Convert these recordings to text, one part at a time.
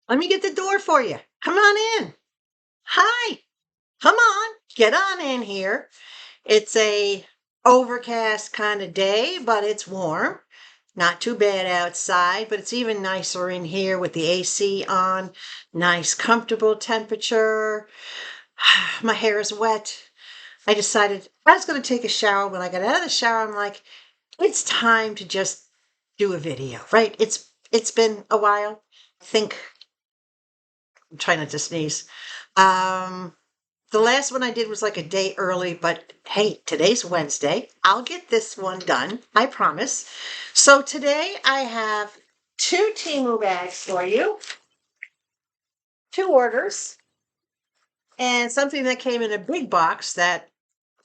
Let me get the door for you. Come on in. Hi. Come on. Get on in here. It's a overcast kind of day, but it's warm. Not too bad outside, but it's even nicer in here with the AC on. Nice, comfortable temperature. My hair is wet. I decided I was going to take a shower. When I got out of the shower, I'm like, it's time to just do a video, right? It's been a while. I think I'm trying not to sneeze. Um, the last one I did was like a day early, but hey, today's Wednesday. I'll get this one done, I promise. So today I have two Temu bags for you, two orders, and something that came in a big box that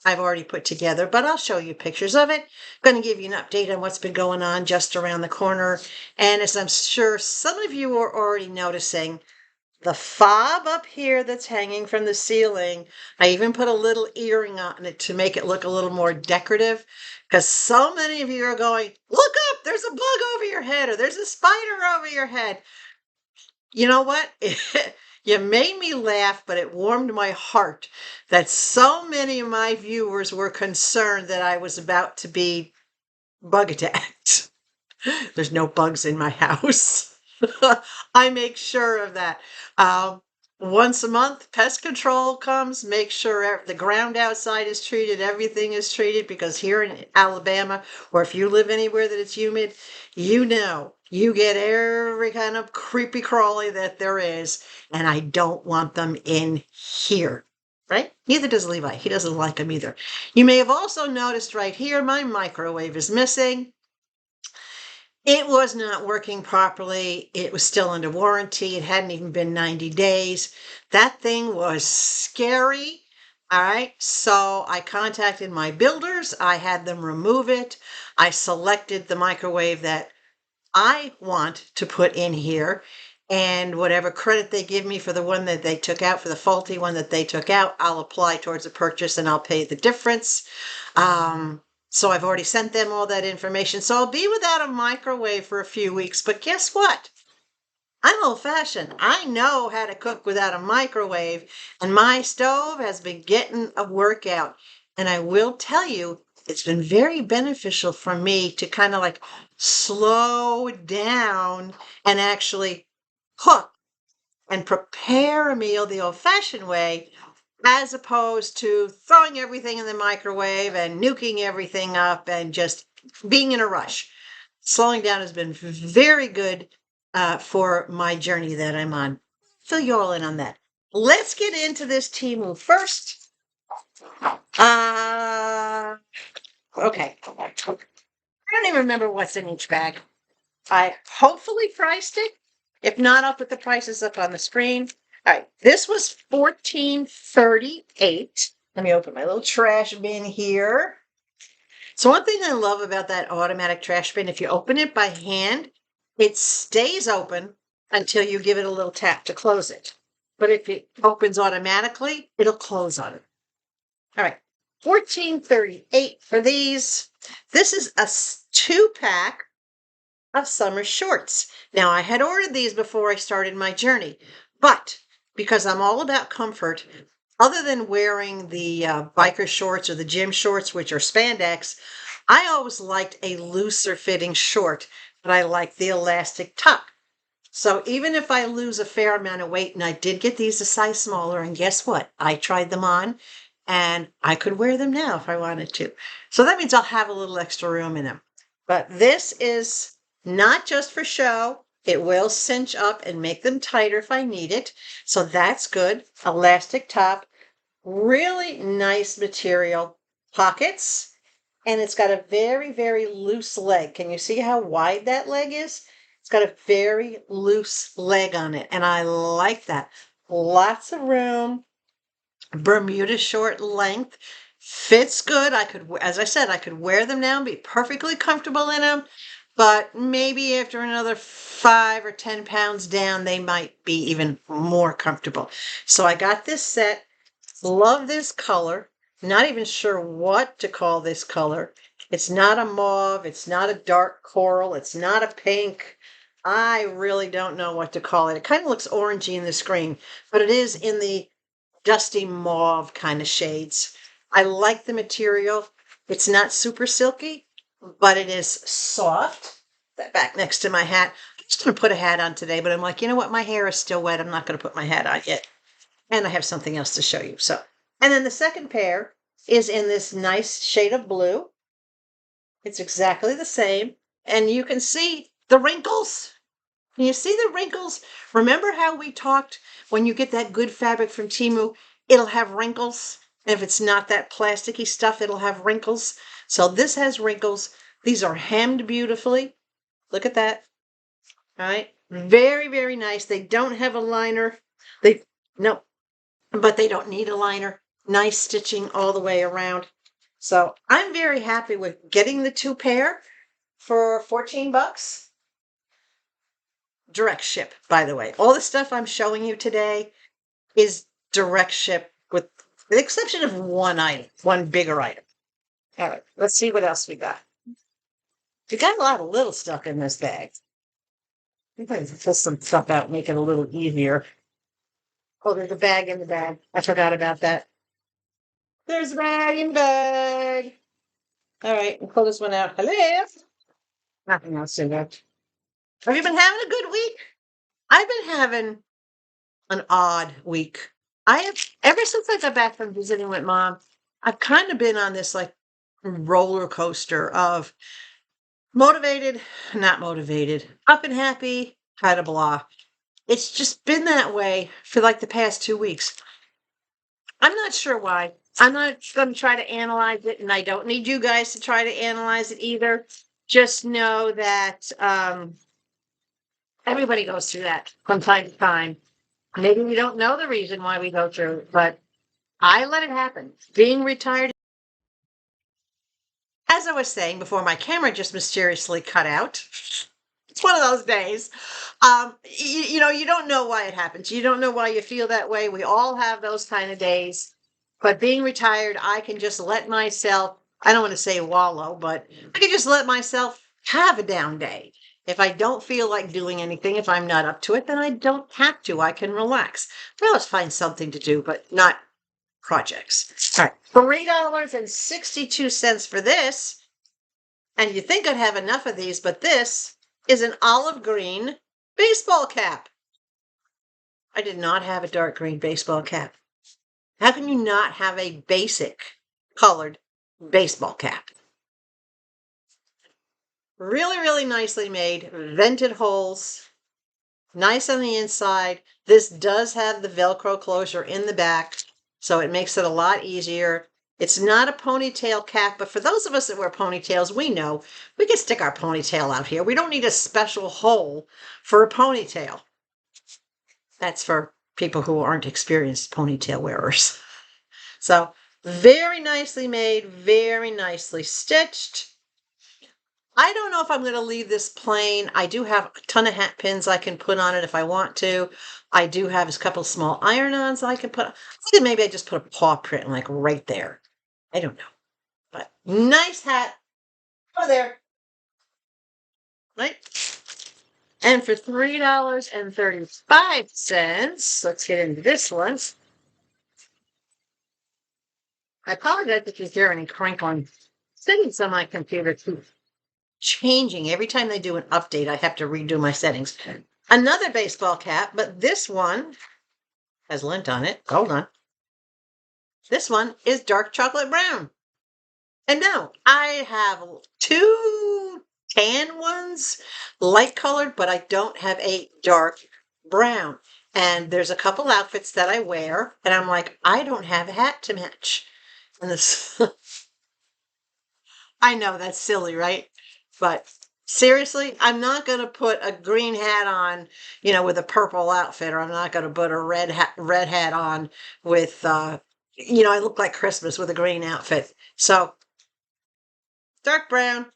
I've already put together, but I'll show you pictures of it. I'm going to give you an update on what's been going on just around the corner. And as I'm sure some of you are already noticing, the fob up here that's hanging from the ceiling, I even put a little earring on it to make it look a little more decorative, because so many of you are going, look up, there's a bug over your head, or there's a spider over your head. You know what? You made me laugh, but it warmed my heart that so many of my viewers were concerned that I was about to be bug attacked. There's no bugs in my house. I make sure of that. Once a month, pest control comes, make sure the ground outside is treated, everything is treated, because here in Alabama, or if you live anywhere that it's humid, you know, you get every kind of creepy crawly that there is, and I don't want them in here. Right? Neither does Levi. He doesn't like them either. You may have also noticed right here, my microwave is missing. It was not working properly. It was still under warranty. It hadn't even been 90 days. That thing was scary. All right. So I contacted my builders. I had them remove it. I selected the microwave that I want to put in here. And whatever credit they give me for the one that they took out, for the faulty one that they took out, I'll apply towards the purchase and I'll pay the difference. So I've already sent them all that information. So I'll be without a microwave for a few weeks. But guess what? I'm old fashioned. I know how to cook without a microwave, and my stove has been getting a workout. And I will tell you, it's been very beneficial for me to kind of like slow down and actually cook and prepare a meal the old fashioned way, as opposed to throwing everything in the microwave and nuking everything up and just being in a rush. Slowing down has been very good for my journey that I'm on. Fill you all in on that. Let's get into this Temu first. Okay. I don't even remember what's in each bag. I hopefully priced it. If not, I'll put the prices up on the screen. All right, this was $14.38. Let me open my little trash bin here. So one thing I love about that automatic trash bin, if you open it by hand, it stays open until you give it a little tap to close it. But if it opens automatically, it'll close on it. All right, $14.38 for these. This is a 2-pack of summer shorts. Now, I had ordered these before I started my journey, but because I'm all about comfort, other than wearing the biker shorts or the gym shorts, which are spandex, I always liked a looser fitting short, but I like the elastic tuck. So even if I lose a fair amount of weight, and I did get these a size smaller, and guess what? I tried them on, and I could wear them now if I wanted to. So that means I'll have a little extra room in them. But this is not just for show. It will cinch up and make them tighter if I need it. So that's good. Elastic top, really nice material. Pockets, and it's got a very, very loose leg. Can you see how wide that leg is? It's got a very loose leg on it, and I like that. Lots of room. Bermuda short length. Fits good. I could, as I said, I could wear them now and be perfectly comfortable in them. But maybe after another 5 or 10 pounds down, they might be even more comfortable. So I got this set. Love this color. Not even sure what to call this color. It's not a mauve. It's not a dark coral. It's not a pink. I really don't know what to call it. It kind of looks orangey in the screen, but it is in the dusty mauve kind of shades. I like the material. It's not super silky, but it is soft. That back next to my hat. I'm just going to put a hat on today, but I'm like, you know what? My hair is still wet. I'm not going to put my hat on yet. And I have something else to show you. So, and then the second pair is in this nice shade of blue. It's exactly the same. And you can see the wrinkles. Can you see the wrinkles? Remember how we talked when you get that good fabric from Temu, it'll have wrinkles. And if it's not that plasticky stuff, it'll have wrinkles. So this has wrinkles. These are hemmed beautifully. Look at that. All right. Very, very nice. They don't have a liner. No, but they don't need a liner. Nice stitching all the way around. So I'm very happy with getting the two pair for 14 bucks. Direct ship, by the way. All the stuff I'm showing you today is direct ship with the exception of one item, one bigger item. All right, let's see what else we got. We got a lot of little stuff in this bag. I'm going to pull some stuff out, make it a little easier. Oh, there's a bag in the bag. I forgot about that. There's a bag in the bag. All right, and pull this one out. Hello. Nothing else in there. Have you been having a good week? I've been having an odd week. I have, ever since I got back from visiting with Mom, I've kind of been on this like roller coaster of motivated, not motivated, up and happy, kind of blah. It's just been that way for like the past 2 weeks. I'm not sure why. I'm not going to try to analyze it, and I don't need you guys to try to analyze it either. Just know that everybody goes through that from time to time. Maybe we don't know the reason why we go through it, but I let it happen. Being retired, as I was saying before, my camera just mysteriously cut out. It's one of those days. You know, you don't know why it happens. You don't know why you feel that way. We all have those kind of days. But being retired, I can just let myself, I don't want to say wallow, but I can just let myself have a down day. If I don't feel like doing anything, if I'm not up to it, then I don't have to. I can relax. I always find something to do, but not projects. All right, $3.62 for this. And you think I'd have enough of these, but this is an olive green baseball cap. I did not have a dark green baseball cap. How can you not have a basic colored baseball cap? Really, really nicely made, vented holes, nice on the inside. This does have the Velcro closure in the back, so it makes it a lot easier. It's not a ponytail cap, but for those of us that wear ponytails, we know we can stick our ponytail out here. We don't need a special hole for a ponytail. That's for people who aren't experienced ponytail wearers. So very nicely made, very icely stitched. I don't know if I'm going to leave this plain. I do have a ton of hat pins I can put on it if I want to. I do have a couple small iron-ons I can put. I think maybe I just put a paw print like right there. I don't know. But nice hat. Oh, there. Right? And for $3.35, let's get into this one. I apologize if you hear any crinkling. Settings on my computer keep changing. Every time they do an update, I have to redo my settings. Another baseball cap, but this one has lint on it. Hold on. This one is dark chocolate brown. And no, I have two tan ones, light colored, but I don't have a dark brown. And there's a couple outfits that I wear, and I'm like, I don't have a hat to match. And this, I know that's silly, right? But seriously, I'm not going to put a green hat on, you know, with a purple outfit, or I'm not going to put a red hat on with, you know, I look like Christmas with a green outfit. So dark brown,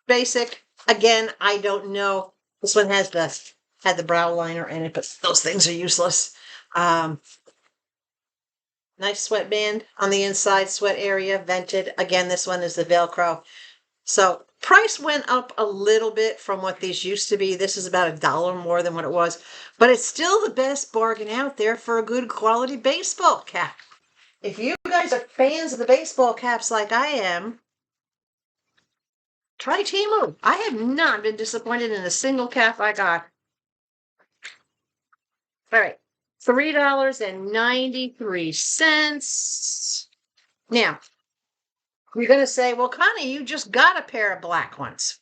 basic. Again, I don't know. This one had the brow liner in it, but those things are useless. Nice sweatband on the inside, sweat area, vented. Again, this one is the Velcro. So Price went up a little bit from what these used to be. This is about $1 more than what it was, but it's still the best bargain out there for a good quality baseball cap. If you guys are fans of the baseball caps like I am, try Temu. I have not been disappointed in a single cap I got. All right, $3.93. Now, you're going to say, well, Konnee, you just got a pair of black ones.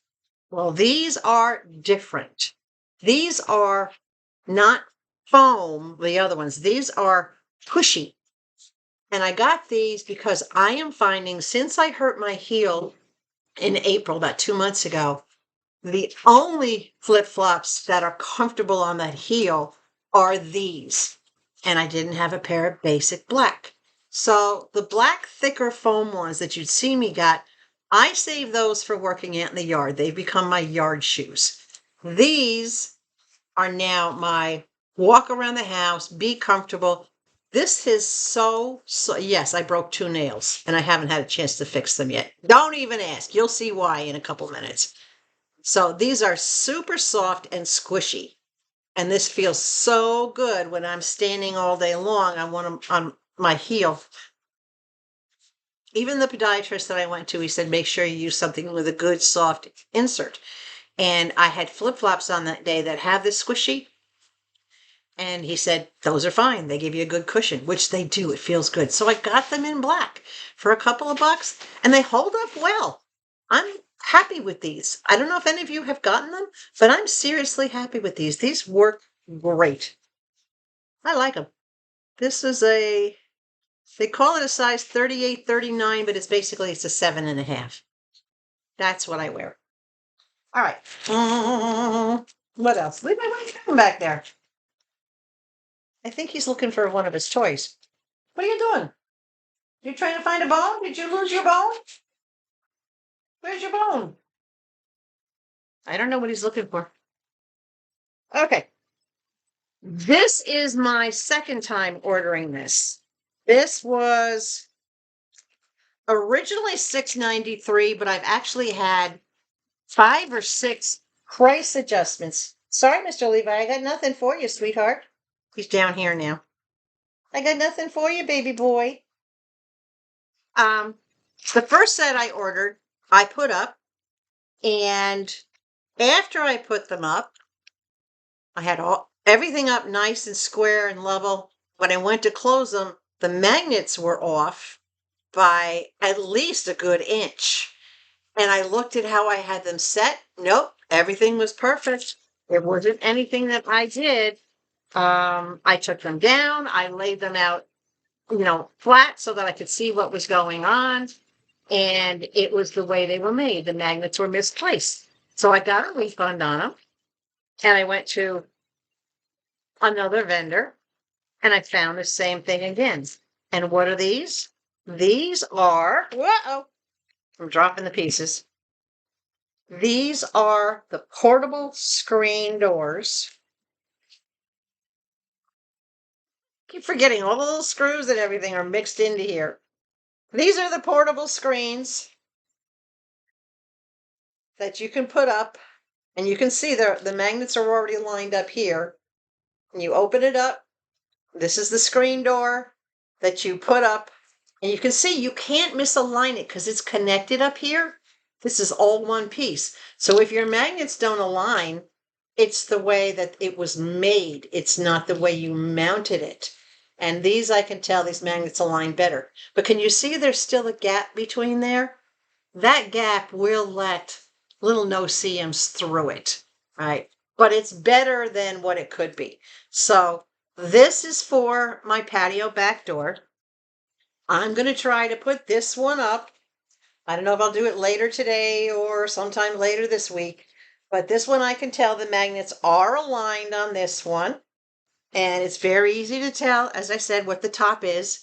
Well, these are different. These are not foam, the other ones. These are pushy. And I got these because I am finding, since I hurt my heel in April, about 2 months ago, the only flip-flops that are comfortable on that heel are these. And I didn't have a pair of basic black. So the black thicker foam ones that you'd see me got, I save those for working out in the yard. They've become my yard shoes. These are now my walk around the house, be comfortable. This is so, yes, I broke 2 nails and I haven't had a chance to fix them yet. Don't even ask. You'll see why in a couple minutes. So these are super soft and squishy. And this feels so good when I'm standing all day long on my heel. Even the podiatrist that I went to, he said, make sure you use something with a good soft insert. And I had flip-flops on that day that have this squishy. And he said, those are fine. They give you a good cushion, which they do. It feels good. So I got them in black for a couple of bucks, and they hold up well. I'm happy with these. I don't know if any of you have gotten them, but I'm seriously happy with these. These work great. I like them. This is they call it a size 38, 39, but it's a 7.5. That's what I wear. All right. What else? Levi, what are you doing back there? I think he's looking for one of his toys. What are you doing? You trying to find a bone? Did you lose your bone? Where's your bone? I don't know what he's looking for. Okay. This is my second time ordering this. This was originally $6.93, but I've actually had 5 or 6 price adjustments. Sorry, Mr. Levi, I got nothing for you, sweetheart. He's down here now. I got nothing for you, baby boy. The first set I ordered, I put up, and after I put them up, I had everything up nice and square and level. When I went to close them, the magnets were off by at least a good inch. And I looked at how I had them set. Nope, everything was perfect. It wasn't anything that I did. I took them down. I laid them out, flat so that I could see what was going on. And it was the way they were made. The magnets were misplaced. So I got a refund on them. And I went to another vendor and I found the same thing again. And what are these? These are, whoa, I'm dropping the pieces. These are the portable screen doors. Keep forgetting all the little screws and everything are mixed into here. These are the portable screens that you can put up, and you can see the magnets are already lined up here. And you open it up. This is the screen door that you put up, and you can see you can't misalign it because it's connected up here. This is all one piece. So if your magnets don't align, it's the way that it was made. It's not the way you mounted it. And these, I can tell these magnets align better. But can you see there's still a gap between there? That gap will let little no-see-ums through it, right? But it's better than what it could be. So this is for my patio back door. I'm going to try to put this one up. I don't know if I'll do it later today or sometime later this week, but this one I can tell the magnets are aligned on this one. And it's very easy to tell, as I said, what the top is.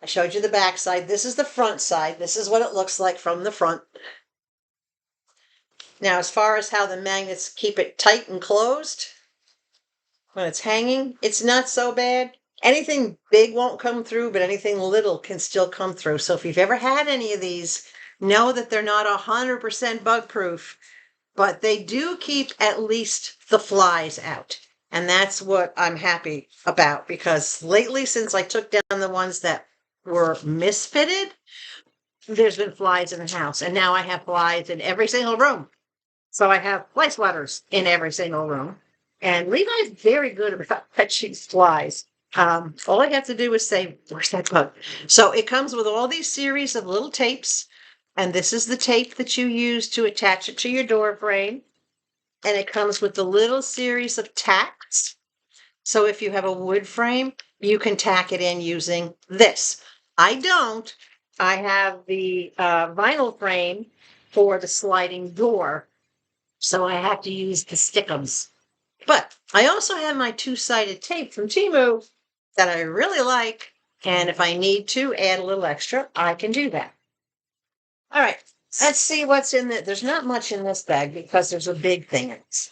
I showed you the back side. This is the front side. This is what it looks like from the front. Now, as far as how the magnets keep it tight and closed when it's hanging, it's not so bad. Anything big won't come through, but anything little can still come through. So if you've ever had any of these know that they're not 100% bug proof, but they do keep at least the flies out. And that's what I'm happy about, because lately, since I took down the ones that were misfitted, there's been flies in the house. And now I have flies in every single room. So I have fly swatters in every single room. And Levi's very good about catching flies. All I have to do is say, where's that bug? So it comes with all these series of little tapes. And this is the tape that you use to attach it to your door frame. And it comes with the little series of tacks. So if you have a wood frame, you can tack it in using this. I don't. I have the vinyl frame for the sliding door. So I have to use the stickums. But I also have my two-sided tape from Temu that I really like. And if I need to add a little extra, I can do that. All right, let's see what's in there. There's not much in this bag because there's a big thing in it.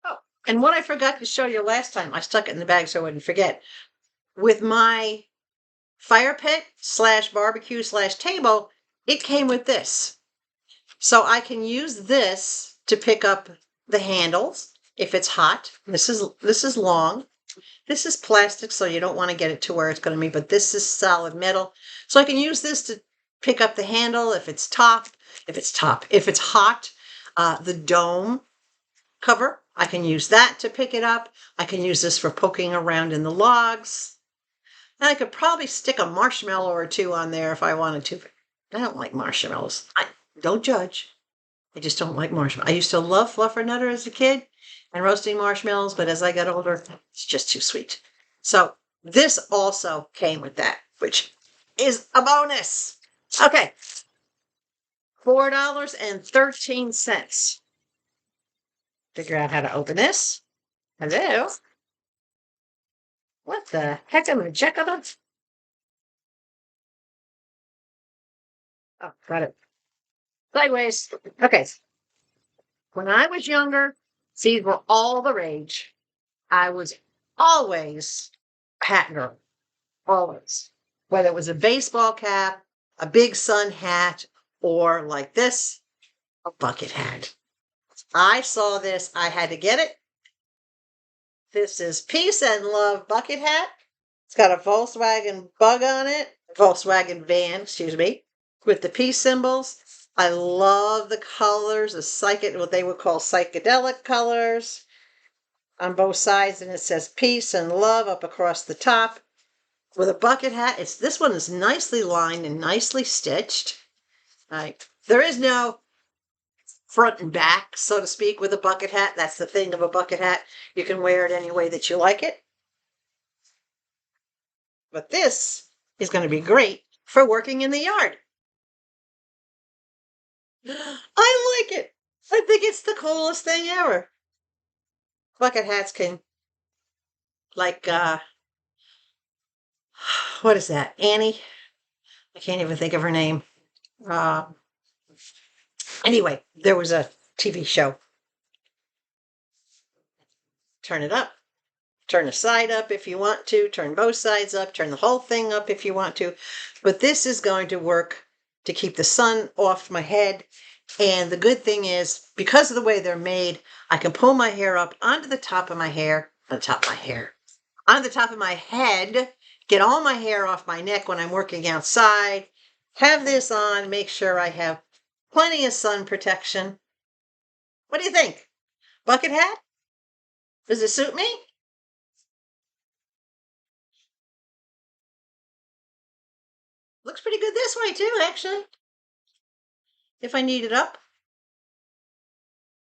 Oh, and what I forgot to show you last time, I stuck it in the bag so I wouldn't forget. With my fire pit / barbecue / table, it came with this. So I can use this to pick up the handles if it's hot. This is long. This is plastic, so you don't want to get it to where it's going to be, but this is solid metal. So I can use this to pick up the handle if it's hot. The dome cover, I can use that to pick it up. I can use this for poking around in the logs. And I could probably stick a marshmallow or two on there if I wanted to. I don't like marshmallows. Don't judge. I just don't like marshmallows. I used to love Fluffernutter as a kid and roasting marshmallows, but as I got older, it's just too sweet. So this also came with that, which is a bonus. Okay. $4.13. Figure out how to open this. Hello? What the heck am I checking on? Oh, got it. Sideways. Okay. When I was younger, these were all the rage. I was always a hat girl. Always. Whether it was a baseball cap, a big sun hat, or like this, a bucket hat. I saw this. I had to get it. This is Peace and Love bucket hat. It's got a Volkswagen bug on it. Volkswagen van, excuse me, with the peace symbols. I love the colors, what they would call psychedelic colors on both sides, and it says peace and love up across the top. With a bucket hat, this one is nicely lined and nicely stitched. There is no front and back, so to speak, with a bucket hat. That's the thing of a bucket hat. You can wear it any way that you like it. But this is going to be great for working in the yard. I like it. I think it's the coolest thing ever. Bucket hats can, like, what is that? Annie? I can't even think of her name. Anyway, there was a TV show. Turn it up. Turn the side up if you want to. Turn both sides up. Turn the whole thing up if you want to. But this is going to work to keep the sun off my head. And the good thing is, because of the way they're made, I can pull my hair up onto the top of my hair, onto the top of my head, get all my hair off my neck when I'm working outside, have this on, make sure I have plenty of sun protection. What do you think? Bucket hat? Does it suit me? Looks pretty good this way too, actually. If I need it up.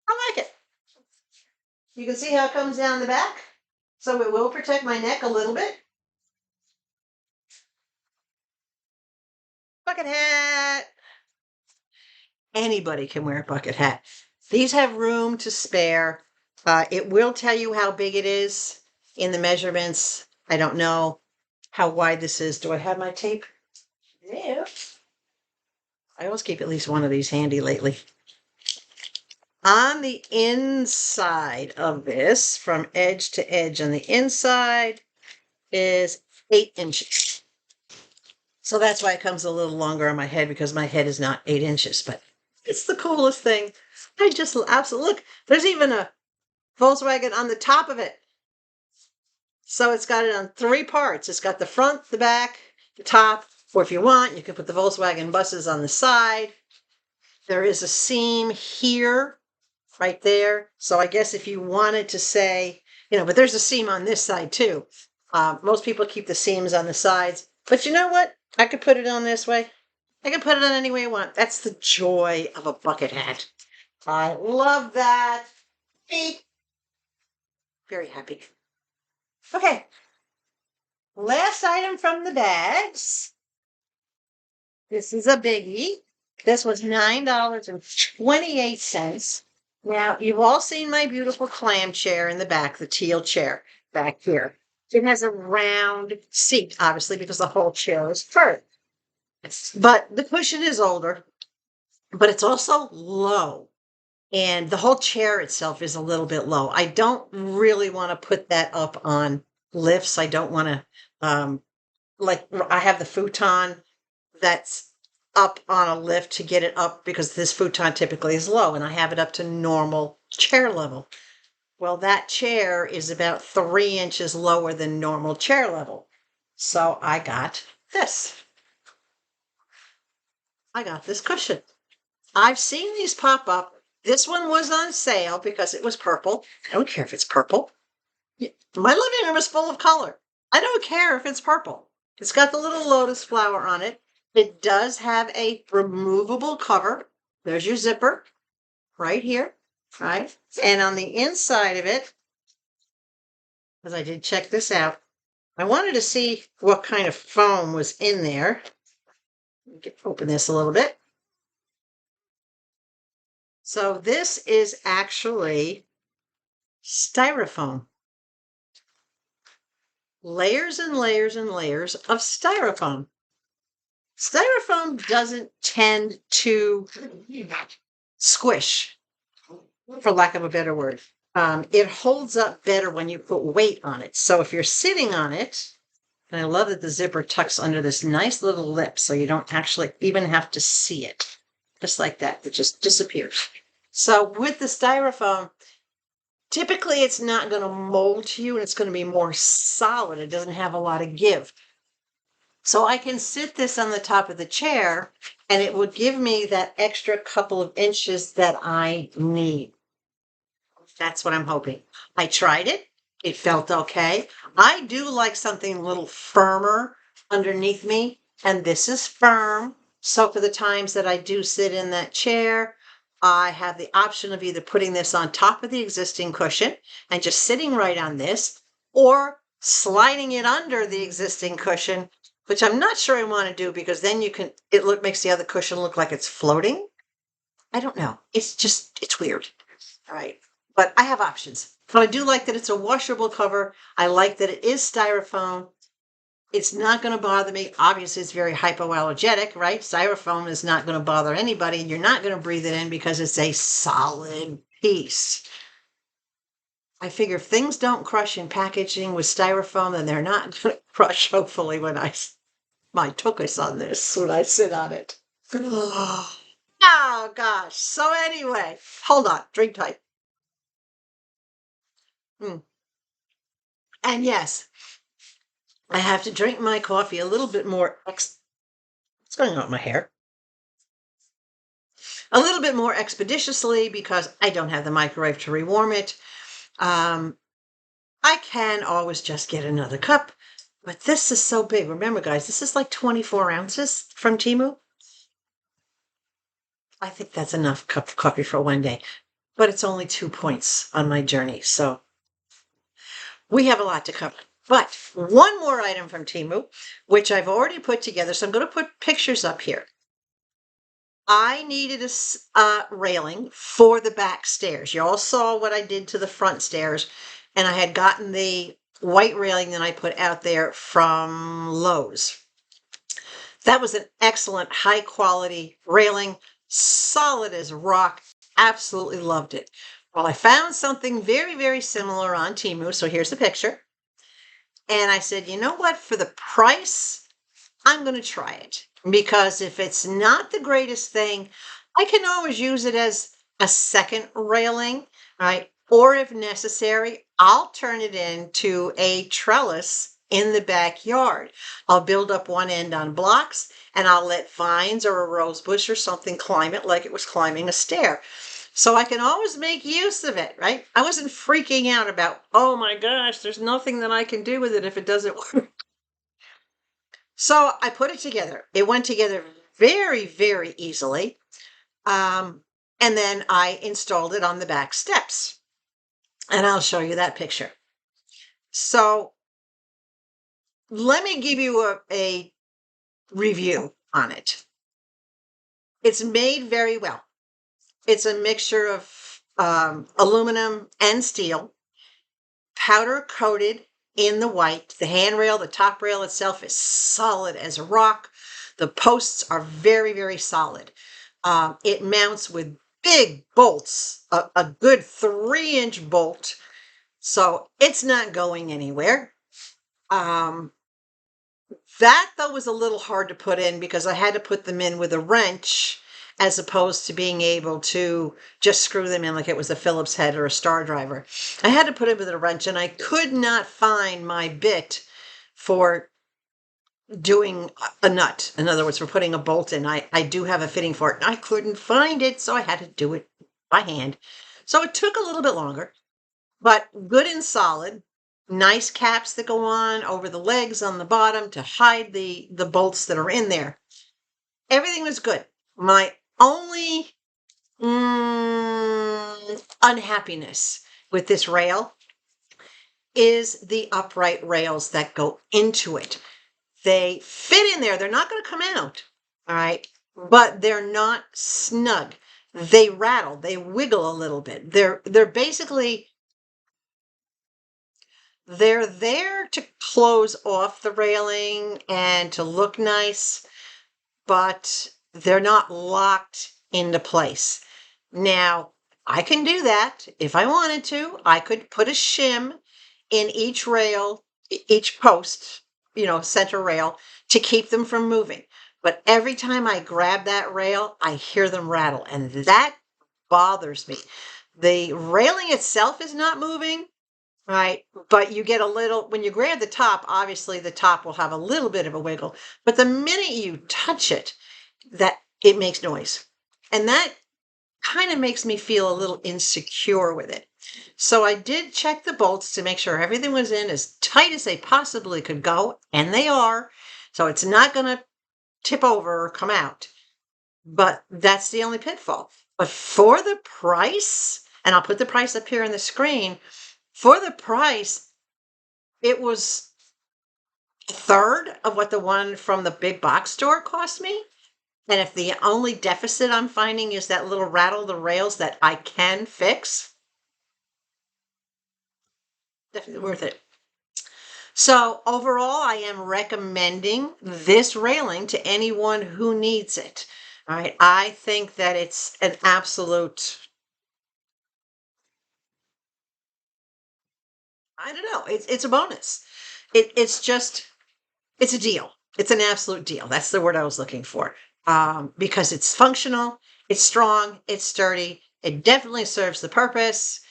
I like it. You can see how it comes down the back. So it will protect my neck a little bit. Bucket hat. Anybody can wear a bucket hat. These have room to spare. It will tell you how big it is in the measurements. I don't know how wide this is. Do I have my tape? No. I always keep at least one of these handy lately. On the inside of this, from edge to edge on the inside, is 8 inches. So that's why it comes a little longer on my head, because my head is not 8 inches, but it's the coolest thing. I just absolutely look. There's even a Volkswagen on the top of it. So it's got it on 3 parts. It's got the front, the back, the top, or if you want, you can put the Volkswagen buses on the side. There is a seam here, right there. So I guess if you wanted to say, but there's a seam on this side too. Most people keep the seams on the sides, but you know what? I could put it on this way. I can put it on any way I want. That's the joy of a bucket hat. I love that. Very happy. Okay. Last item from the bags. This is a biggie. This was $9.28. Now, you've all seen my beautiful clam chair in the back, the teal chair back here. It has a round seat, obviously, because the whole chair is fur. But the cushion is older, but it's also low. And the whole chair itself is a little bit low. I don't really want to put that up on lifts. I don't want to, I have the futon that's up on a lift to get it up, because this futon typically is low and I have it up to normal chair level. Well, that chair is about 3 inches lower than normal chair level. So I got this. I got this cushion. I've seen these pop up. This one was on sale because it was purple. I don't care if it's purple. My living room is full of color. I don't care if it's purple. It's got the little lotus flower on it. It does have a removable cover. There's your zipper right here, right? And on the inside of it, because I did check this out, I wanted to see what kind of foam was in there. Open this a little bit. So this is actually styrofoam. Layers and layers and layers of styrofoam. Styrofoam doesn't tend to squish, for lack of a better word. It holds up better when you put weight on it. So if you're sitting on it, and I love that the zipper tucks under this nice little lip, so you don't actually even have to see it. Just like that, it just disappears. So with the styrofoam, typically it's not going to mold to you, and it's going to be more solid. It doesn't have a lot of give. So I can sit this on the top of the chair, and it would give me that extra couple of inches that I need. That's what I'm hoping. I tried it. It felt okay. I do like something a little firmer underneath me, and this is firm. So for the times that I do sit in that chair, I have the option of either putting this on top of the existing cushion and just sitting right on this, or sliding it under the existing cushion, which I'm not sure I want to do, because then makes the other cushion look like it's floating. I don't know. It's weird. All right. But I have options. But I do like that it's a washable cover. I like that it is styrofoam. It's not going to bother me. Obviously, it's very hypoallergenic, right? Styrofoam is not going to bother anybody, and you're not going to breathe it in because it's a solid piece. I figure if things don't crush in packaging with styrofoam, then they're not going to crush, hopefully, when my tuchus on this, when I sit on it. Oh, gosh. So anyway, hold on. Drink tight. And yes, I have to drink my coffee a little bit more. What's going on with my hair? A little bit more expeditiously, because I don't have the microwave to rewarm it. I can always just get another cup, but this is so big. Remember, guys, this is like 24 ounces from Temu. I think that's enough cup of coffee for one day, but it's only 2 points on my journey. So we have a lot to cover. But one more item from Temu, which I've already put together. So I'm going to put pictures up here. I needed a railing for the back stairs. You all saw what I did to the front stairs, and I had gotten the white railing that I put out there from Lowe's. That was an excellent, high quality railing, solid as rock. Absolutely loved it. Well, I found something very, very similar on Temu. So here's the picture. And I said, you know what? For the price, I'm going to try it, because if it's not the greatest thing, I can always use it as a second railing, right? Or if necessary, I'll turn it into a trellis in the backyard. I'll build up one end on blocks and I'll let vines or a rose bush or something climb it like it was climbing a stair. So I can always make use of it, right? I wasn't freaking out about, oh my gosh, there's nothing that I can do with it if it doesn't work. So I put it together. It went together very, very easily. And then I installed it on the back steps. And I'll show you that picture. So let me give you a review on it. It's made very well. It's a mixture of aluminum and steel, powder coated in the white. The handrail, the top rail itself is solid as a rock. The posts are very, very solid. It mounts with big bolts, a good 3-inch bolt. So it's not going anywhere. That though was a little hard to put in because I had to put them in with a wrench as opposed to being able to just screw them in like it was a Phillips head or a star driver. I had to put it with a wrench and I could not find my bit for doing a nut. In other words, for putting a bolt in. I do have a fitting for it. I couldn't find it, so I had to do it by hand. So it took a little bit longer, but good and solid. Nice caps that go on over the legs on the bottom to hide the bolts that are in there. Everything was good. My only unhappiness with this rail is the upright rails that go into it. They fit in there. They're not going to come out. All right. But they're not snug. They rattle. They wiggle a little bit. They're basically, they're there to close off the railing and to look nice, but they're not locked into place. Now, I can do that if I wanted to. I could put a shim in each rail, each post, center rail to keep them from moving. But every time I grab that rail, I hear them rattle, and that bothers me. The railing itself is not moving, right? But you get a little, when you grab the top, obviously the top will have a little bit of a wiggle. But the minute you touch it, that it makes noise. And that kind of makes me feel a little insecure with it. So I did check the bolts to make sure everything was in as tight as they possibly could go, and they are. So it's not going to tip over or come out. But that's the only pitfall. But for the price, and I'll put the price up here on the screen, for the price, it was a third of what the one from the big box store cost me. And if the only deficit I'm finding is that little rattle the rails that I can fix, definitely worth it. So overall, I am recommending this railing to anyone who needs it. All right. I think that it's an absolute, I don't know, it's a bonus. It's just, it's a deal. It's an absolute deal. That's the word I was looking for. Because it's functional, it's strong, it's sturdy, it definitely serves the purpose,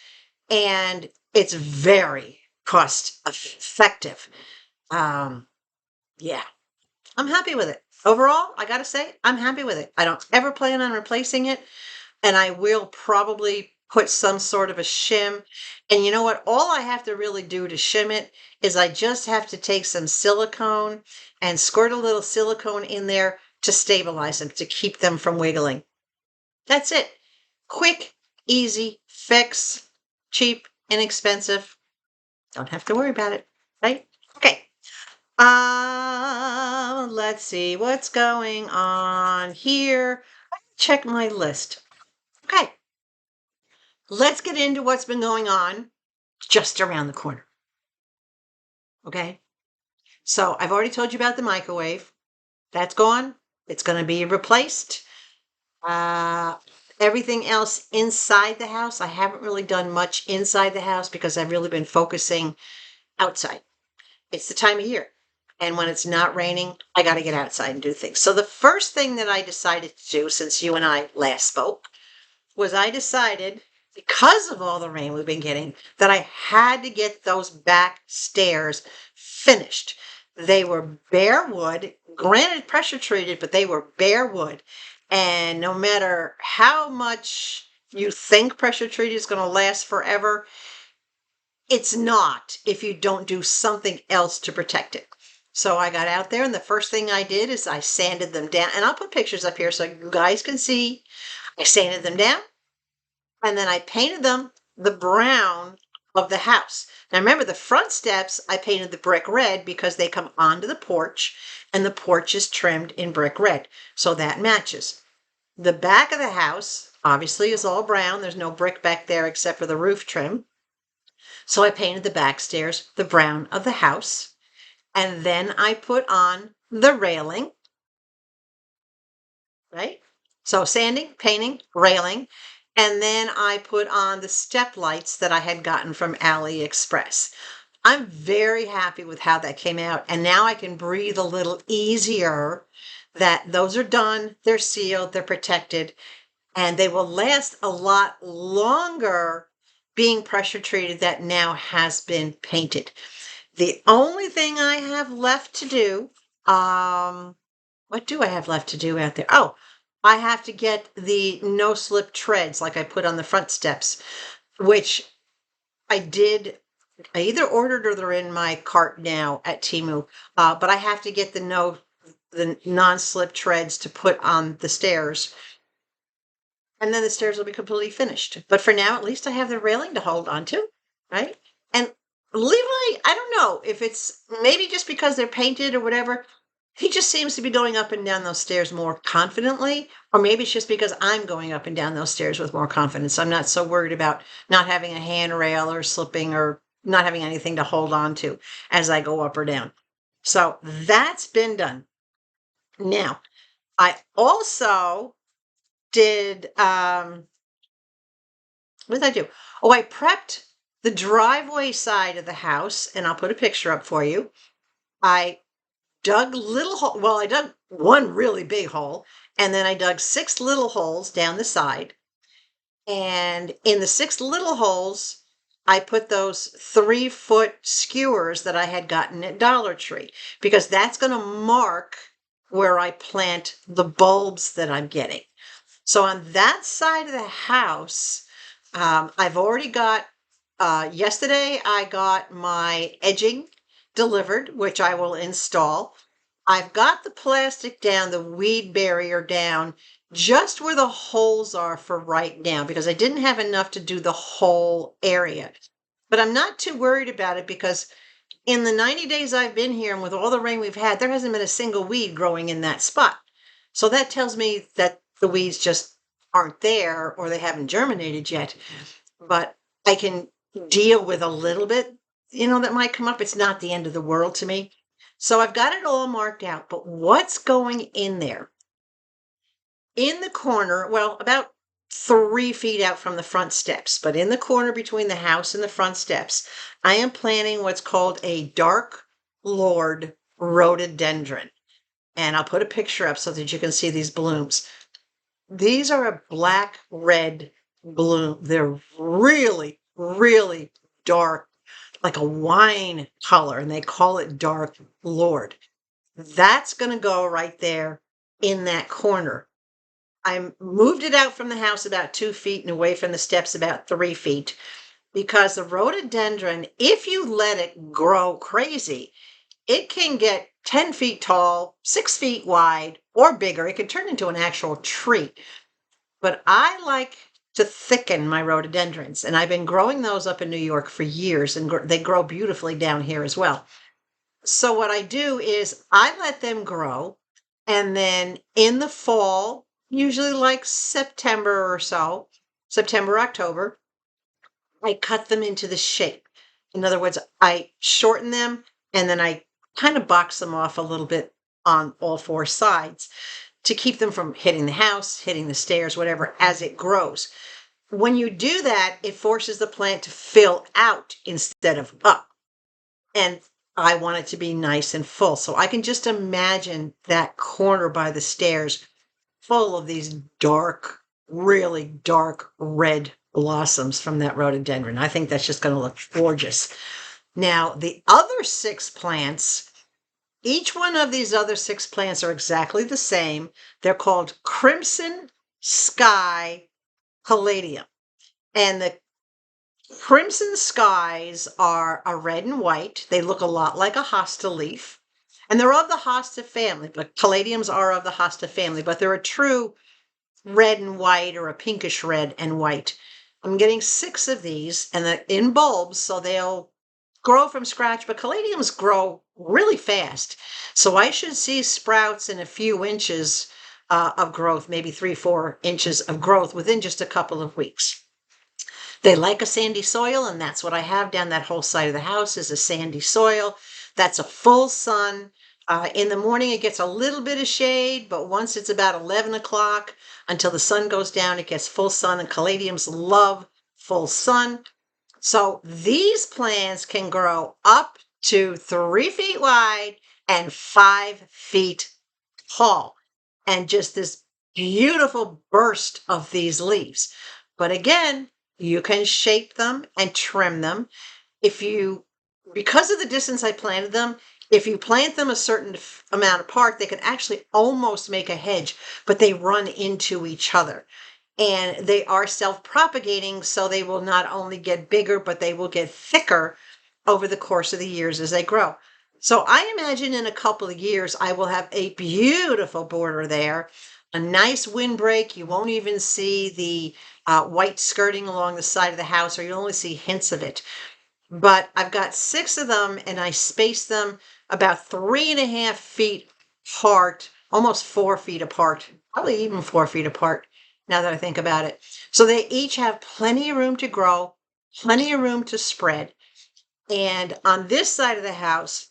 and it's very cost effective. Yeah, I'm happy with it. Overall, I gotta say, I'm happy with it. I don't ever plan on replacing it, and I will probably put some sort of a shim. And you know what? All I have to really do to shim it is I just have to take some silicone and squirt a little silicone in there to stabilize them, to keep them from wiggling. That's it. Quick, easy fix, cheap, inexpensive. Don't have to worry about it, right? Okay. Let's see what's going on here. Check my list. Okay. Let's get into what's been going on just around the corner. Okay. So I've already told you about the microwave. That's gone. It's going to be replaced. Everything else inside the house, I haven't really done much inside the house because I've really been focusing outside. it's the time of year. And when it's not raining, I got to get outside and do things. So the first thing that I decided to do since you and I last spoke was I decided, because of all the rain we've been getting, that I had to get those back stairs finished. They were bare wood, granted pressure treated, but they were bare wood. And no matter how much you think pressure treated is going to last forever, it's not if you don't do something else to protect it. So I got out there, and the first thing I did is I sanded them down. And I'll put pictures up here so you guys can see. I sanded them down, and then I painted them the brown of the house. Now remember, the front steps, I painted the brick red because they come onto the porch, and the porch is trimmed in brick red. So that matches. The back of the house, obviously, is all brown. There's no brick back there except for the roof trim. So I painted the back stairs the brown of the house. And then I put on the railing, right? So sanding, painting, railing. And then I put on the step lights that I had gotten from AliExpress. I'm very happy with how that came out. And now I can breathe a little easier that those are done, they're sealed, they're protected, and they will last a lot longer being pressure treated that now has been painted. The only thing I have left to do, what do I have left to do out there? Oh, I have to get the no-slip treads like I put on the front steps, which I did. I either ordered or they're in my cart now at Temu, but I have to get the non-slip treads to put on the stairs, and then the stairs will be completely finished. But for now, at least I have the railing to hold on to, right? And Levi, I don't know if it's maybe just because they're painted or whatever, he just seems to be going up and down those stairs more confidently, or maybe it's just because I'm going up and down those stairs with more confidence. I'm not so worried about not having a handrail or slipping or not having anything to hold on to as I go up or down. So that's been done. Now, I also did, what did I do? Oh, I prepped the driveway side of the house, and I'll put a picture up for you. I dug little hole. Well, I dug one really big hole, and then I dug 6 little holes down the side. And in the 6 little holes, I put those 3-foot skewers that I had gotten at Dollar Tree, because that's going to mark where I plant the bulbs that I'm getting. So on that side of the house, I've already got, yesterday I got my edging delivered, which I will install. I've got the plastic down, the weed barrier down, just where the holes are for right now, because I didn't have enough to do the whole area. But I'm not too worried about it, because in the 90 days I've been here and with all the rain we've had, there hasn't been a single weed growing in that spot. So that tells me that the weeds just aren't there, or they haven't germinated yet. But I can deal with a little bit, that might come up. It's not the end of the world to me. So I've got it all marked out. But what's going in there? In the corner, well, about 3 feet out from the front steps, but in the corner between the house and the front steps, I am planting what's called a dark lord rhododendron. And I'll put a picture up so that you can see these blooms. These are a black-red bloom. They're really, really dark, like a wine color, and they call it dark lord. That's going to go right there in that corner. I moved it out from the house about 2 feet and away from the steps about 3 feet, because the rhododendron, if you let it grow crazy, it can get 10 feet tall, 6 feet wide, or bigger. It can turn into an actual tree. But I like to thicken my rhododendrons, and I've been growing those up in New York for years, and they grow beautifully down here as well. So what I do is I let them grow, and then in the fall, usually like September or so, September, October, I cut them into the shape. In other words, I shorten them, and then I kind of box them off a little bit on all 4 sides to keep them from hitting the house, hitting the stairs, whatever, as it grows. When you do that, it forces the plant to fill out instead of up. And I want it to be nice and full. So I can just imagine that corner by the stairs full of these dark, really dark red blossoms from that rhododendron. I think that's just going to look gorgeous. Now, the other 6 plants, each one of these other 6 plants are exactly the same. They're called Crimson Sky Caladium. And the Crimson Skies are a red and white. They look a lot like a hosta leaf. And they're of the hosta family, but caladiums are of the hosta family, but they're a true red and white or a pinkish red and white. I'm getting 6 of these and they're in bulbs, so they'll grow from scratch, but caladiums grow really fast. So I should see sprouts in a few inches of growth, maybe 3-4 inches of growth within just a couple of weeks. They like a sandy soil, and that's what I have down that whole side of the house is a sandy soil. That's a full sun. In the morning, it gets a little bit of shade, but once it's about 11 o'clock until the sun goes down, it gets full sun, and caladiums love full sun. So these plants can grow up to 3 feet wide and 5 feet tall, and just this beautiful burst of these leaves. But again, you can shape them and trim them. Because of the distance I planted them, if you plant them a certain amount apart, they can actually almost make a hedge, but they run into each other. And they are self-propagating, so they will not only get bigger, but they will get thicker over the course of the years as they grow. So I imagine in a couple of years, I will have a beautiful border there, a nice windbreak. You won't even see the white skirting along the side of the house, or you'll only see hints of it. But I've got 6 of them, and I space them about 3.5 feet apart, almost 4 feet apart, probably even 4 feet apart now that I think about it. So they each have plenty of room to grow, plenty of room to spread. And on this side of the house,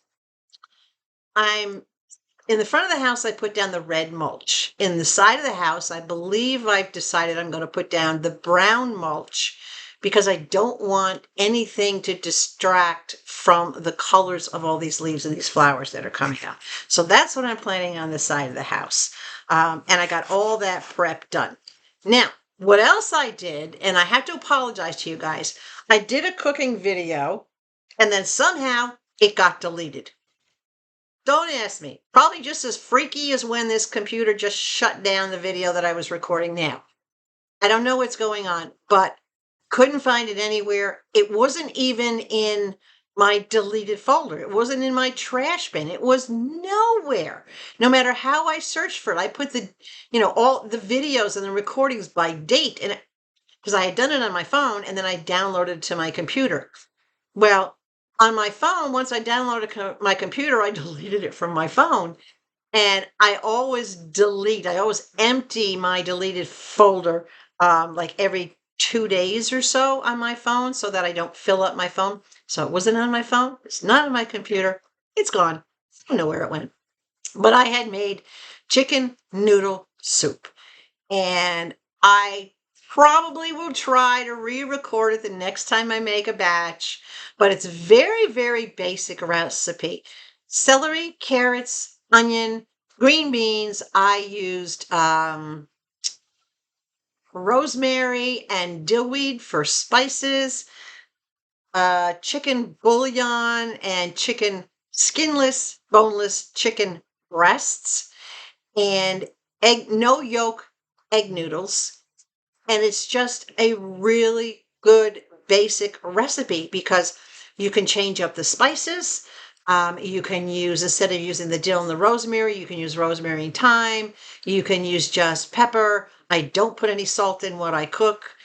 in the front of the house, I put down the red mulch. In the side of the house, I believe I've decided I'm going to put down the brown mulch because I don't want anything to distract from the colors of all these leaves and these flowers that are coming out. So that's what I'm planning on the side of the house. And I got all that prep done. Now, what else I did, and I have to apologize to you guys, I did a cooking video and then somehow it got deleted. Don't ask me. Probably just as freaky as when this computer just shut down the video that I was recording now. I don't know what's going on, but couldn't find it anywhere. It wasn't even in my deleted folder. It wasn't in my trash bin. It was nowhere. No matter how I searched for it, I put all the videos and the recordings by date, and because I had done it on my phone and then I downloaded it to my computer. Well, on my phone, once I downloaded my computer, I deleted it from my phone. And I always empty my deleted folder like every 2 days or so on my phone so that I don't fill up my phone. So it wasn't on my phone. It's not on my computer. It's gone. I don't know where it went. But I had made chicken noodle soup. And I probably will try to re-record it the next time I make a batch. But it's very, very basic recipe. Celery, carrots, onion, green beans. I used rosemary and dillweed for spices, chicken bouillon and skinless, boneless chicken breasts, and no yolk egg noodles. And it's just a really good basic recipe because you can change up the spices. You can use, instead of using the dill and the rosemary, you can use rosemary and thyme. You can use just pepper. I don't put any salt in what I cook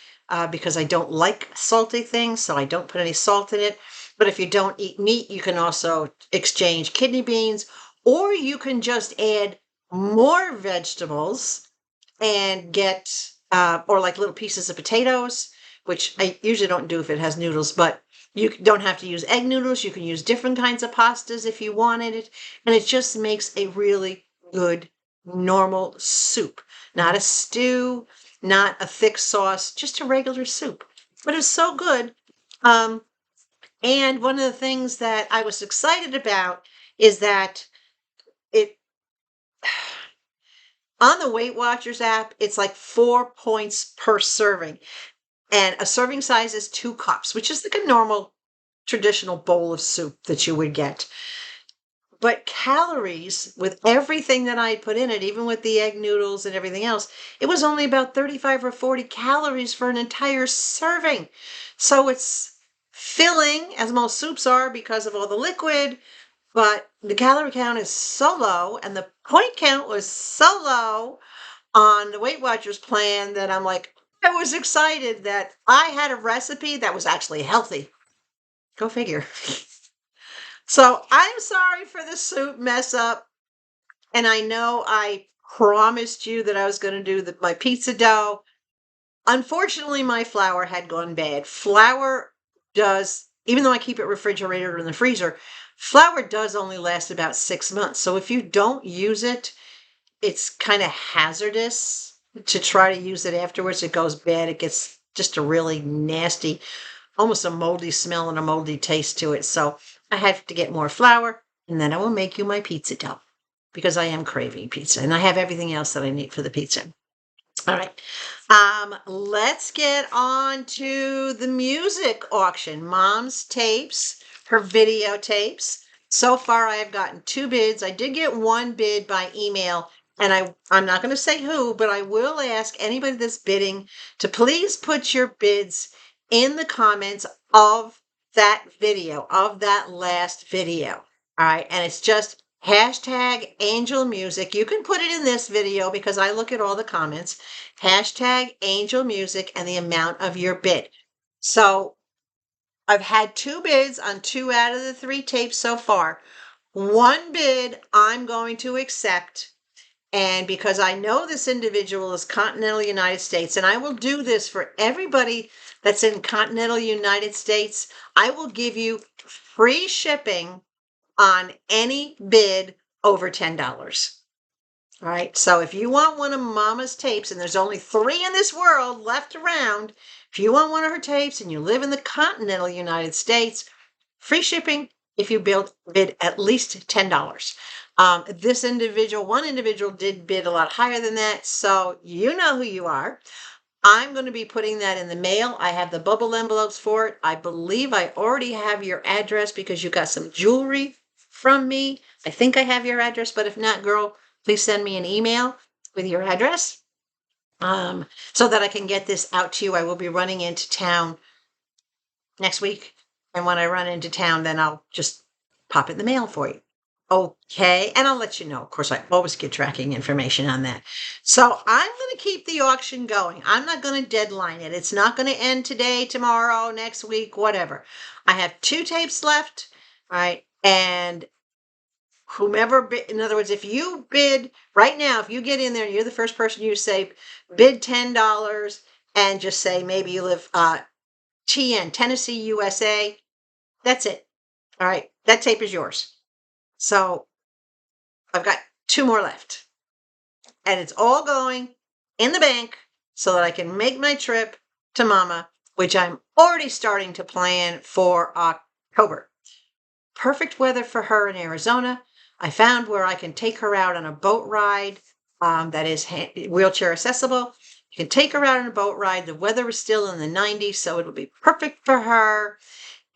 because I don't like salty things, so I don't put any salt in it. But if you don't eat meat, you can also exchange kidney beans, or you can just add more vegetables and get, or like little pieces of potatoes, which I usually don't do if it has noodles, but you don't have to use egg noodles. You can use different kinds of pastas if you wanted it. And it just makes a really good, normal soup. Not a stew, not a thick sauce, just a regular soup. But it's so good. And one of the things that I was excited about is that it on the Weight Watchers app, it's like 4 points per serving. And a serving size is 2 cups, which is like a normal traditional bowl of soup that you would get. But calories, with everything that I put in it, even with the egg noodles and everything else, it was only about 35 or 40 calories for an entire serving. So it's filling, as most soups are, because of all the liquid, but the calorie count is so low and the point count was so low on the Weight Watchers plan that I'm like, I was excited that I had a recipe that was actually healthy. Go figure. So I'm sorry for the soup mess up. And I know I promised you that I was going to do my pizza dough. Unfortunately, my flour had gone bad. Flour does, even though I keep it refrigerated or in the freezer, flour does only last about 6 months. So if you don't use it, it's kind of hazardous to try to use it afterwards. It goes bad. It gets just a really nasty, almost a moldy smell and a moldy taste to it. So I have to get more flour, and then I will make you my pizza dough because I am craving pizza and I have everything else that I need for the pizza. All right. Let's get on to the music auction. Mom's tapes, her videotapes. So far, I have gotten 2 bids. I did get 1 bid by email, and I'm not going to say who, but I will ask anybody that's bidding to please put your bids in the comments of that video, of that last video. All right. And it's just hashtag Angel Music. You can put it in this video because I look at all the comments. Hashtag Angel Music and the amount of your bid. So I've had 2 bids on 2 out of the 3 tapes so far. 1 bid I'm going to accept. And because I know this individual is continental United States, and I will do this for everybody that's in continental United States, I will give you free shipping on any bid over $10. All right. So if you want one of Mama's tapes, and there's only 3 in this world left around, if you want one of her tapes and you live in the continental United States, free shipping if you bid at least $10. This individual, one individual did bid a lot higher than that. So you know who you are. I'm going to be putting that in the mail. I have the bubble envelopes for it. I believe I already have your address because you got some jewelry from me. I think I have your address, but if not, girl, please send me an email with your address so that I can get this out to you. I will be running into town next week. And when I run into town, then I'll just pop it in the mail for you. Okay. And I'll let you know. Of course, I always get tracking information on that. So I'm going to keep the auction going. I'm not going to deadline it. It's not going to end today, tomorrow, next week, whatever. I have 2 tapes left. All right. And whomever bid, in other words, if you bid right now, if you get in there and you're the first person, you say bid $10 and just say maybe you live TN, Tennessee, USA. That's it. All right. That tape is yours. So I've got 2 more left. And it's all going in the bank so that I can make my trip to Mama, which I'm already starting to plan for October. Perfect weather for her in Arizona. I found where I can take her out on a boat ride that is wheelchair accessible. You can take her out on a boat ride. The weather is still in the 90s, so it'll be perfect for her.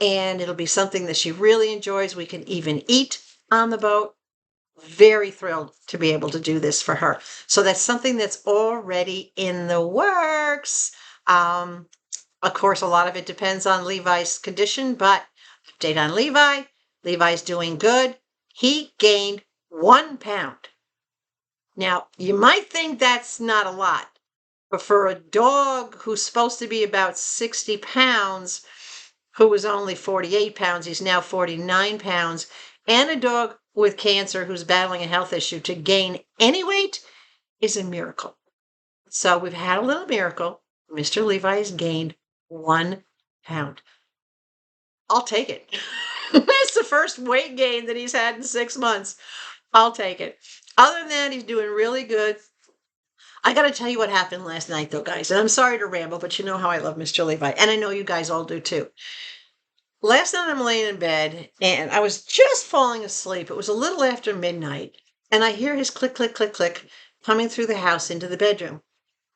And it'll be something that she really enjoys. We can even eat on the boat. Very thrilled to be able to do this for her. So that's something that's already in the works. Of course, a lot of it depends on Levi's condition, but update on Levi. Levi's doing good. He gained 1 pound. Now, you might think that's not a lot, but for a dog who's supposed to be about 60 pounds, who was only 48 pounds, he's now 49 pounds, and a dog with cancer who's battling a health issue, to gain any weight is a miracle. So we've had a little miracle. Mr. Levi has gained 1 pound. I'll take it. That's the first weight gain that he's had in 6 months. I'll take it. Other than that, he's doing really good. I got to tell you what happened last night, though, guys. And I'm sorry to ramble, but you know how I love Mr. Levi. And I know you guys all do, too. Last night I'm laying in bed and I was just falling asleep. It was a little after midnight, and I hear his click, click, click, click coming through the house into the bedroom.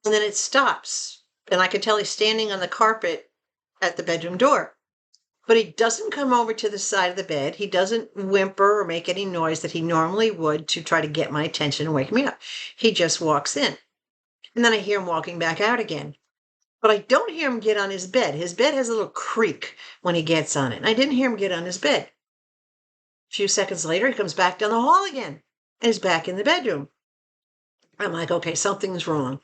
And then it stops, and I can tell he's standing on the carpet at the bedroom door. But he doesn't come over to the side of the bed. He doesn't whimper or make any noise that he normally would to try to get my attention and wake me up. He just walks in. And then I hear him walking back out again. But I don't hear him get on his bed. His bed has a little creak when he gets on it. And I didn't hear him get on his bed. A few seconds later, he comes back down the hall again and is back in the bedroom. I'm like, okay, something's wrong.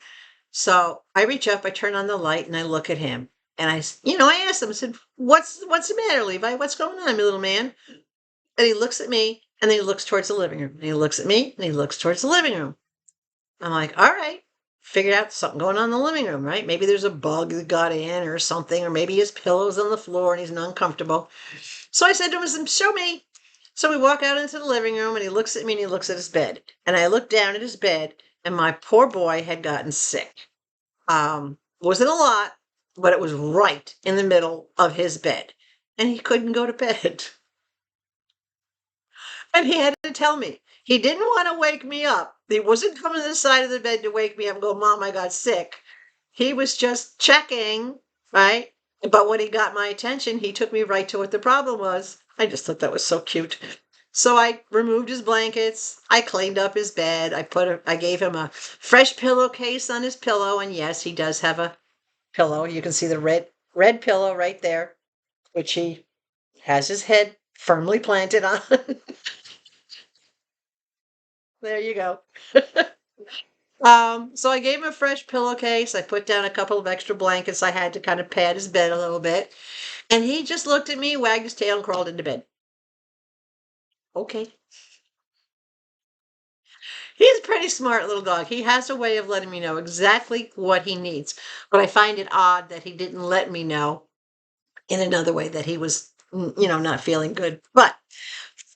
So I reach up, I turn on the light, and I look at him. And I asked him, I said, what's the matter, Levi? What's going on, my little man? And he looks at me, and then he looks towards the living room. And he looks at me, and he looks towards the living room. I'm like, all right, figured out something going on in the living room, right? Maybe there's a bug that got in or something, or maybe his pillow's on the floor and he's uncomfortable. So I said to him, show me. So we walk out into the living room, and he looks at me, and he looks at his bed. And I look down at his bed, and my poor boy had gotten sick. Wasn't a lot, but it was right in the middle of his bed. And he couldn't go to bed. And he had to tell me. He didn't want to wake me up. He wasn't coming to the side of the bed to wake me up and go, Mom, I got sick. He was just checking, right? But when he got my attention, he took me right to what the problem was. I just thought that was so cute. So I removed his blankets. I cleaned up his bed. I gave him a fresh pillowcase on his pillow. And yes, he does have a pillow. You can see the red pillow right there, which he has his head firmly planted on. There you go. So I gave him a fresh pillowcase. I put down a couple of extra blankets I had to kind of pad his bed a little bit. And he just looked at me, wagged his tail, and crawled into bed. Okay. He's a pretty smart little dog. He has a way of letting me know exactly what he needs. But I find it odd that he didn't let me know in another way that he was, not feeling good. But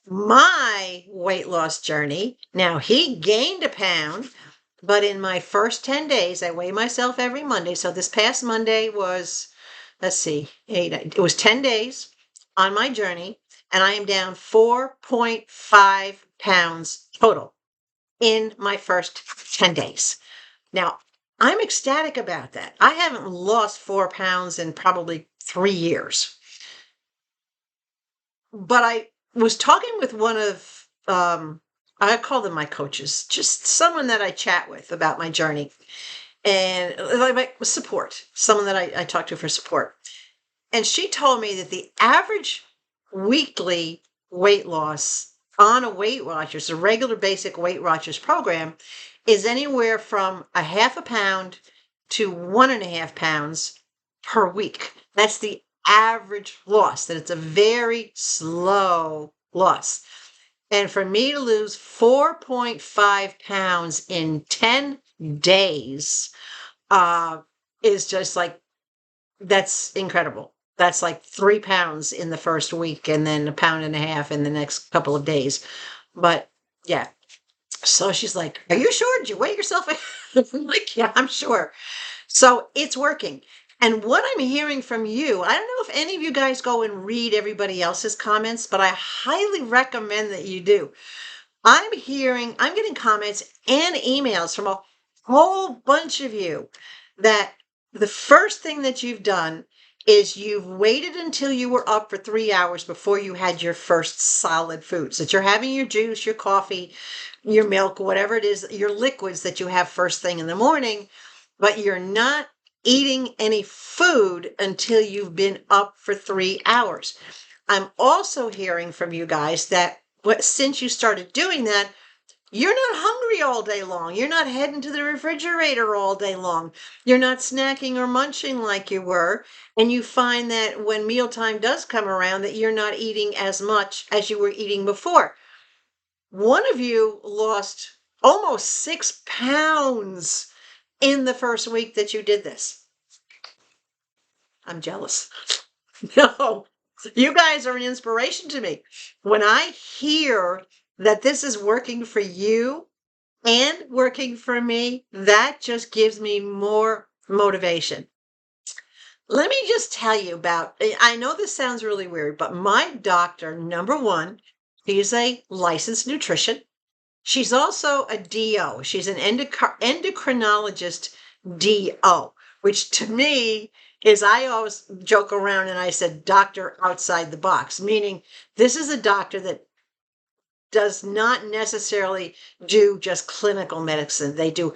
my weight loss journey, now he gained a pound, but in my first 10 days, I weigh myself every Monday. So this past Monday was, let's see, it was 10 days on my journey, and I am down 4.5 pounds total in my first 10 days. Now, I'm ecstatic about that. I haven't lost 4 pounds in probably 3 years. But I was talking with one of, I call them my coaches, just someone that I chat with about my journey, and like support, someone that I talk to for support. And she told me that the average weekly weight loss on a Weight Watchers, a regular basic Weight Watchers program, is anywhere from a half a pound to 1.5 pounds per week. That's the average loss, that it's a very slow loss. And for me to lose 4.5 pounds in 10 days is just like, that's incredible. That's like 3 pounds in the first week and then 1.5 pounds in the next couple of days. But yeah. So she's like, are you sure? Did you weigh yourself? I'm like, yeah, I'm sure. So it's working. And what I'm hearing from you, I don't know if any of you guys go and read everybody else's comments, but I highly recommend that you do. I'm getting comments and emails from a whole bunch of you that the first thing that you've done is you've waited until you were up for 3 hours before you had your first solid foods, that you're having your juice, your coffee, your milk, whatever it is, your liquids that you have first thing in the morning, but you're not eating any food until you've been up for 3 hours. I'm also hearing from you guys that since you started doing that, you're not hungry all day long. You're not heading to the refrigerator all day long. You're not snacking or munching like you were. And you find that when mealtime does come around, that you're not eating as much as you were eating before. One of you lost almost 6 pounds in the first week that you did this. I'm jealous. No, you guys are an inspiration to me. When I hear that this is working for you and working for me, that just gives me more motivation. Let me just tell you about, I know this sounds really weird, but my doctor, number one, she's a licensed nutrition. She's also a DO. She's an endocrinologist DO, which to me is, I always joke around and I said, doctor outside the box, meaning this is a doctor that does not necessarily do just clinical medicine. They do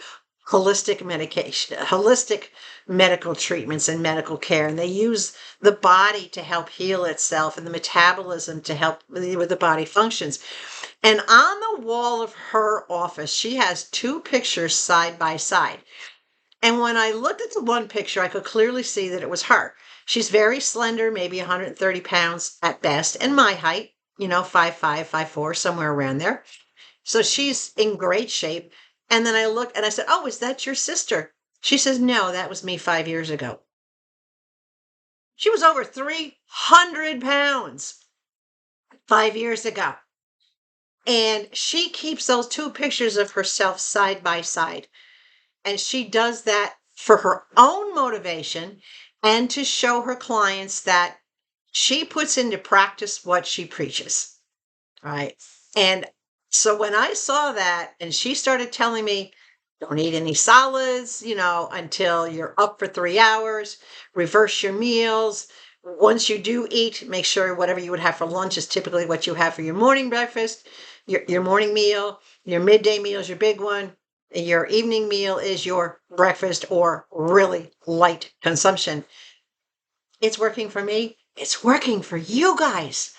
holistic medication, holistic medical treatments and medical care. And they use the body to help heal itself and the metabolism to help with the body functions. And on the wall of her office, she has two pictures side by side. And when I looked at the one picture, I could clearly see that it was her. She's very slender, maybe 130 pounds at best, and my height, 5'5", 5'4", somewhere around there. So she's in great shape. And then I looked and I said, "Oh, is that your sister?" She says, "No, that was me 5 years ago." She was over 300 pounds 5 years ago. And she keeps those two pictures of herself side by side. And she does that for her own motivation and to show her clients that she puts into practice what she preaches. Right. And so when I saw that and she started telling me, don't eat any solids, until you're up for 3 hours, reverse your meals. Once you do eat, make sure whatever you would have for lunch is typically what you have for your morning breakfast, your morning meal, your midday meal is your big one. Your evening meal is your breakfast or really light consumption. It's working for me. It's working for you guys.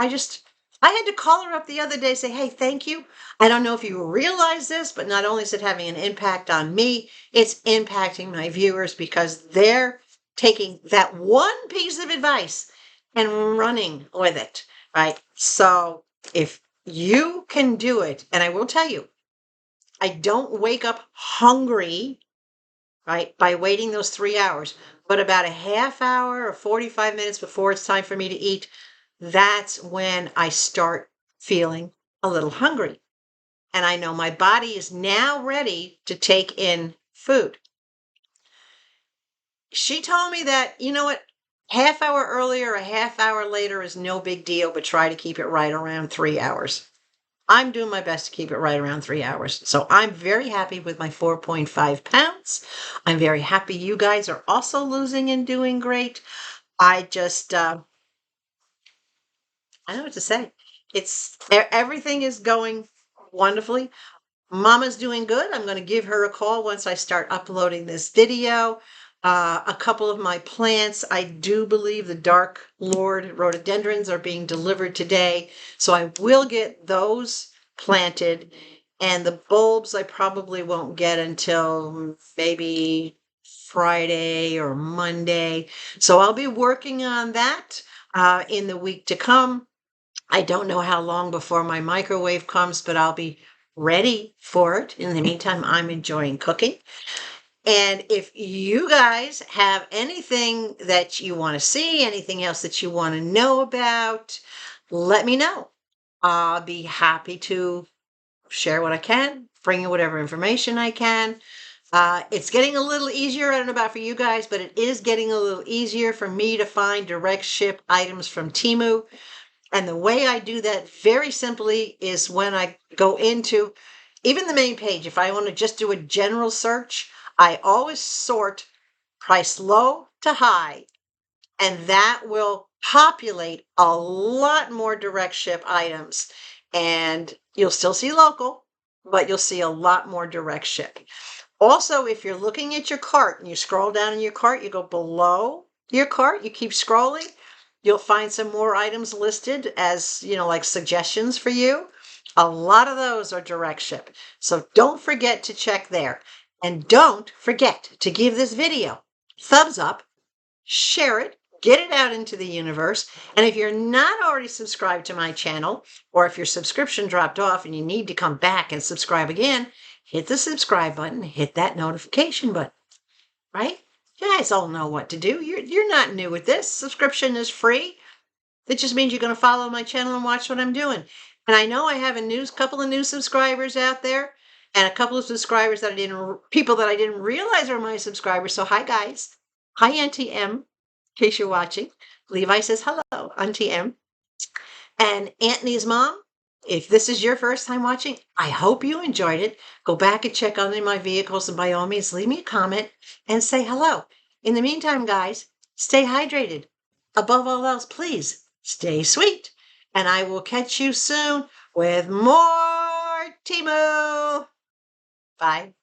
I had to call her up the other day, say, "Hey, thank you. I don't know if you realize this, but not only is it having an impact on me, it's impacting my viewers because they're taking that one piece of advice and running with it." Right. So if you can do it, and I will tell you, I don't wake up hungry, right, by waiting those 3 hours, but about a half hour or 45 minutes before it's time for me to eat, that's when I start feeling a little hungry. And I know my body is now ready to take in food. She told me that, you know what, half hour earlier, a half hour later is no big deal, but try to keep it right around 3 hours. I'm doing my best to keep it right around 3 hours. So I'm very happy with my 4.5 pounds. I'm very happy you guys are also losing and doing great. I just, I don't know what to say. Everything is going wonderfully. Mama's doing good. I'm going to give her a call once I start uploading this video. A couple of my plants, I do believe the Dark Lord rhododendrons are being delivered today. So I will get those planted. And the bulbs I probably won't get until maybe Friday or Monday. So I'll be working on that in the week to come. I don't know how long before my microwave comes, but I'll be ready for it. In the meantime, I'm enjoying cooking. And if you guys have anything that you want to see, anything else that you want to know about, let me know. I'll be happy to share what I can, bring you whatever information I can. It's getting a little easier. I don't know about for you guys, but it is getting a little easier for me to find direct ship items from Temu. And the way I do that very simply is when I go into even the main page, if I want to just do a general search, I always sort price low to high, and that will populate a lot more direct ship items. And you'll still see local, but you'll see a lot more direct ship. Also, if you're looking at your cart and you scroll down in your cart, you go below your cart, you keep scrolling, you'll find some more items listed as, like suggestions for you. A lot of those are direct ship. So don't forget to check there. And don't forget to give this video thumbs up, share it, get it out into the universe. And if you're not already subscribed to my channel, or if your subscription dropped off and you need to come back and subscribe again, hit the subscribe button, hit that notification button, right? You guys all know what to do. You're not new at this. Subscription is free. That just means you're going to follow my channel and watch what I'm doing. And I know I have a couple of new subscribers out there, and a couple of subscribers people that I didn't realize are my subscribers. So hi guys. Hi Auntie M. case you're watching. Levi says hello, Auntie M. And Anthony's mom, if this is your first time watching, I hope you enjoyed it. Go back and check on my vehicles, and by all means, leave me a comment and say hello. In the meantime, guys, stay hydrated. Above all else, please stay sweet. And I will catch you soon with more Temu. Bye.